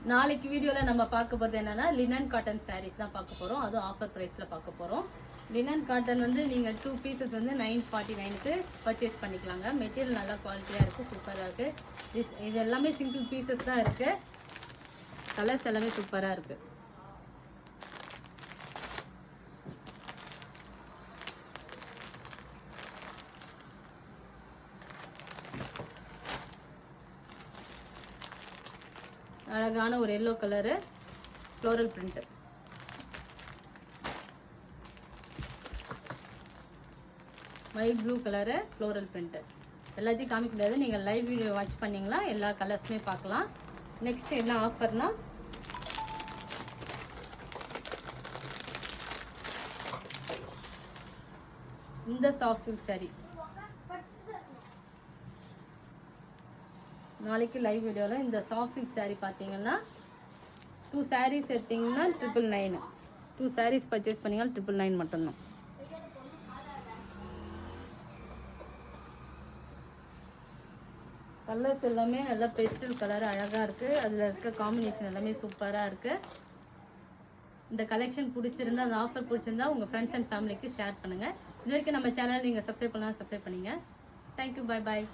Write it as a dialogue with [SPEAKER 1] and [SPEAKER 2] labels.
[SPEAKER 1] நாளைக்கு வீடியோல நம்ம பார்க்க போறது என்னன்னா லினன் காட்டன் சாரீஸ் தான் பார்க்க போறோம். அதுவும் ஆஃபர் பிரைஸ்ல பார்க்க போறோம். லினன் காட்டன் வந்து நீங்க 2 பீசஸ் வந்து 949க்கு பர்ச்சேஸ் பண்ணிக்கலாங்க. மெட்டீரியல் நல்லா குவாலிட்டியா இருக்கு, சூப்பரா இருக்கு. இது எல்லாமே சிங்கிள் பீசஸ் தான் இருக்கு. கலர்ஸ் எல்லாமே சூப்பரா இருக்கு. அழகான ஒரு yellow colour floral print. White blue colour floral print. எல்லாத்தையும் காமிக்க முடியாது, நீங்கள் லைவ் வீடியோ வாட்ச் பண்ணிங்களா எல்லா கலர்ஸுமே பார்க்கலாம். நெக்ஸ்ட் என்ன ஆஃபர்னா இந்த சாஃப்ட் சில்க் சாரி நாளைக்கு லைவ் வீடியோவில் இந்த சாஃப்ட் சில்க் சாரி பார்த்தீங்கன்னா 2 சாரீஸ் எடுத்தீங்கன்னா 999. 2 சாரீஸ் பர்ச்சேஸ் பண்ணிங்கன்னா 999 மட்டும்தான். கலர்ஸ் எல்லாமே நல்லா பெஸ்டல் கலர் அழகாக இருக்குது. அதில் இருக்க காம்பினேஷன் எல்லாமே சூப்பராக இருக்குது. இந்த கலெக்ஷன் பிடிச்சிருந்தா, அந்த ஆஃபர் பிடிச்சிருந்தா உங்கள் ஃப்ரெண்ட்ஸ் அண்ட் ஃபேமிலிக்கு ஷேர் பண்ணுங்கள். இது வரைக்கும் நம்ம சேனல் நீங்கள் சப்ஸ்கிரைப் பண்ணலாம், சப்ஸ்கிரைப் பண்ணுங்கள். Thank you, bye bye.